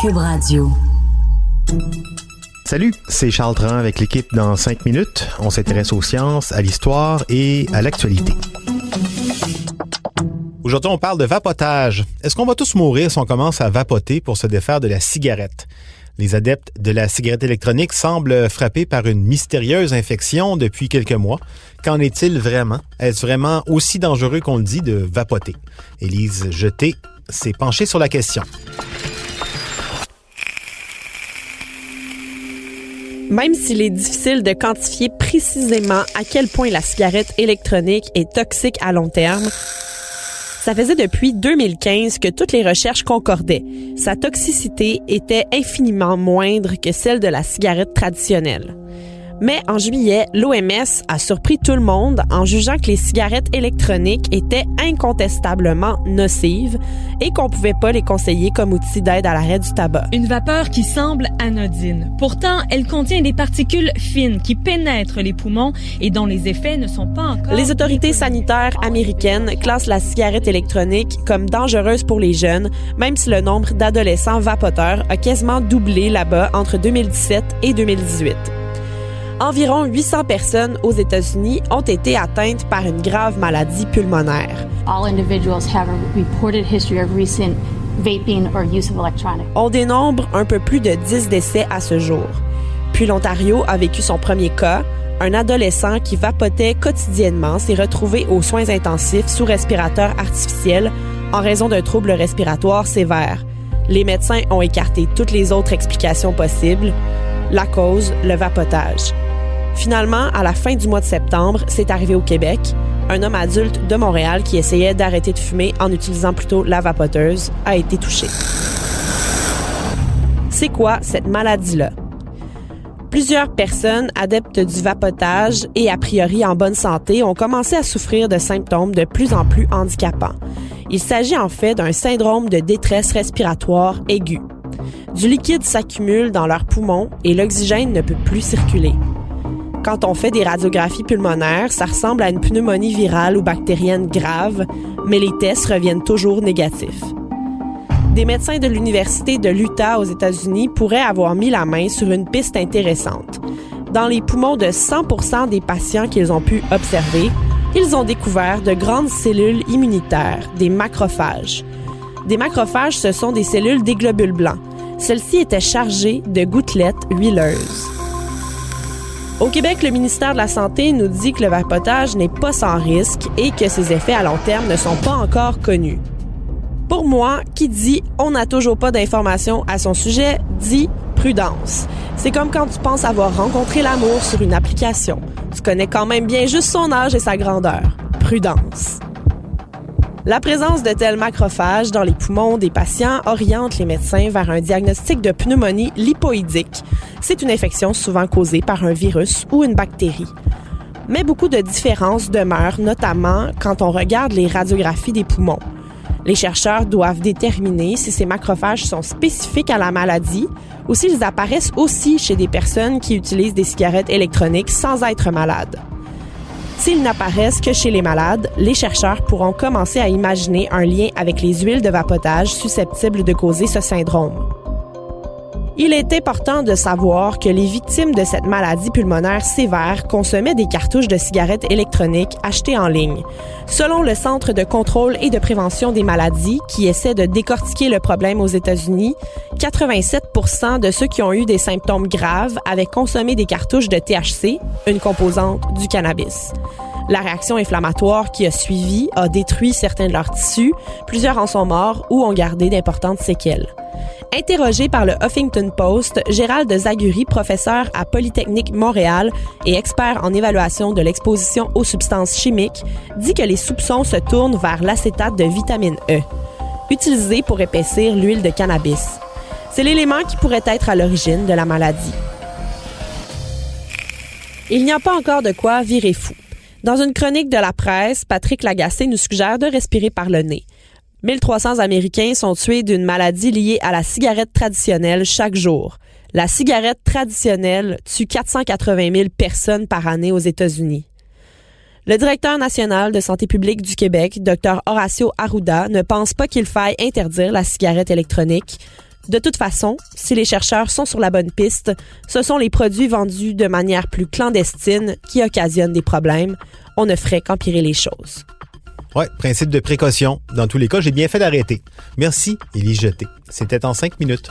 Cube Radio. Salut, c'est Charles Tran avec l'équipe dans 5 minutes. On s'intéresse aux sciences, à l'histoire et à l'actualité. Aujourd'hui, on parle de vapotage. Est-ce qu'on va tous mourir si on commence à vapoter pour se défaire de la cigarette? Les adeptes de la cigarette électronique semblent frappés par une mystérieuse infection depuis quelques mois. Qu'en est-il vraiment? Est-ce vraiment aussi dangereux qu'on le dit de vapoter? Élise Jeté s'est penchée sur la question. Même s'il est difficile de quantifier précisément à quel point la cigarette électronique est toxique à long terme, ça faisait depuis 2015 que toutes les recherches concordaient. Sa toxicité était infiniment moindre que celle de la cigarette traditionnelle. Mais en juillet, l'OMS a surpris tout le monde en jugeant que les cigarettes électroniques étaient incontestablement nocives et qu'on pouvait pas les conseiller comme outil d'aide à l'arrêt du tabac. Une vapeur qui semble anodine. Pourtant, elle contient des particules fines qui pénètrent les poumons et dont les effets ne sont pas encore... Les autorités sanitaires américaines classent la cigarette électronique comme dangereuse pour les jeunes, même si le nombre d'adolescents vapoteurs a quasiment doublé là-bas entre 2017 et 2018. Environ 800 personnes aux États-Unis ont été atteintes par une grave maladie pulmonaire. All individuals have a reported history of recent vaping or use of electronics. On dénombre un peu plus de 10 décès à ce jour. Puis l'Ontario a vécu son premier cas. Un adolescent qui vapotait quotidiennement s'est retrouvé aux soins intensifs sous respirateur artificiel en raison d'un trouble respiratoire sévère. Les médecins ont écarté toutes les autres explications possibles. La cause, le vapotage. Finalement, à la fin du mois de septembre, c'est arrivé au Québec. Un homme adulte de Montréal qui essayait d'arrêter de fumer en utilisant plutôt la vapoteuse a été touché. C'est quoi cette maladie-là? Plusieurs personnes adeptes du vapotage et a priori en bonne santé ont commencé à souffrir de symptômes de plus en plus handicapants. Il s'agit en fait d'un syndrome de détresse respiratoire aiguë. Du liquide s'accumule dans leurs poumons et l'oxygène ne peut plus circuler. Quand on fait des radiographies pulmonaires, ça ressemble à une pneumonie virale ou bactérienne grave, mais les tests reviennent toujours négatifs. Des médecins de l'Université de l'Utah aux États-Unis pourraient avoir mis la main sur une piste intéressante. Dans les poumons de 100% des patients qu'ils ont pu observer, ils ont découvert de grandes cellules immunitaires, des macrophages. Des macrophages, ce sont des cellules des globules blancs. Celles-ci étaient chargées de gouttelettes huileuses. Au Québec, le ministère de la Santé nous dit que le vapotage n'est pas sans risque et que ses effets à long terme ne sont pas encore connus. Pour moi, qui dit « on n'a toujours pas d'informations à son sujet » dit « prudence ». C'est comme quand tu penses avoir rencontré l'amour sur une application. Tu connais quand même bien juste son âge et sa grandeur. Prudence. La présence de tels macrophages dans les poumons des patients oriente les médecins vers un diagnostic de pneumonie lipoïdique. C'est une infection souvent causée par un virus ou une bactérie. Mais beaucoup de différences demeurent, notamment quand on regarde les radiographies des poumons. Les chercheurs doivent déterminer si ces macrophages sont spécifiques à la maladie ou s'ils apparaissent aussi chez des personnes qui utilisent des cigarettes électroniques sans être malades. S'ils n'apparaissent que chez les malades, les chercheurs pourront commencer à imaginer un lien avec les huiles de vapotage susceptibles de causer ce syndrome. Il est important de savoir que les victimes de cette maladie pulmonaire sévère consommaient des cartouches de cigarettes électroniques achetées en ligne. Selon le Centre de contrôle et de prévention des maladies, qui essaie de décortiquer le problème aux États-Unis, 87% de ceux qui ont eu des symptômes graves avaient consommé des cartouches de THC, une composante du cannabis. La réaction inflammatoire qui a suivi a détruit certains de leurs tissus, plusieurs en sont morts ou ont gardé d'importantes séquelles. Interrogé par le Huffington Post, Gérald Zaguri, professeur à Polytechnique Montréal et expert en évaluation de l'exposition aux substances chimiques, dit que les soupçons se tournent vers l'acétate de vitamine E, utilisé pour épaissir l'huile de cannabis. C'est l'élément qui pourrait être à l'origine de la maladie. Il n'y a pas encore de quoi virer fou. Dans une chronique de la presse, Patrick Lagacé nous suggère de respirer par le nez. 1300 Américains sont tués d'une maladie liée à la cigarette traditionnelle chaque jour. La cigarette traditionnelle tue 480 000 personnes par année aux États-Unis. Le directeur national de santé publique du Québec, Dr Horacio Arruda, ne pense pas qu'il faille interdire la cigarette électronique. De toute façon, si les chercheurs sont sur la bonne piste, ce sont les produits vendus de manière plus clandestine qui occasionnent des problèmes. On ne ferait qu'empirer les choses. Ouais, principe de précaution. Dans tous les cas, j'ai bien fait d'arrêter. Merci, Élie Jeté. C'était en 5 minutes.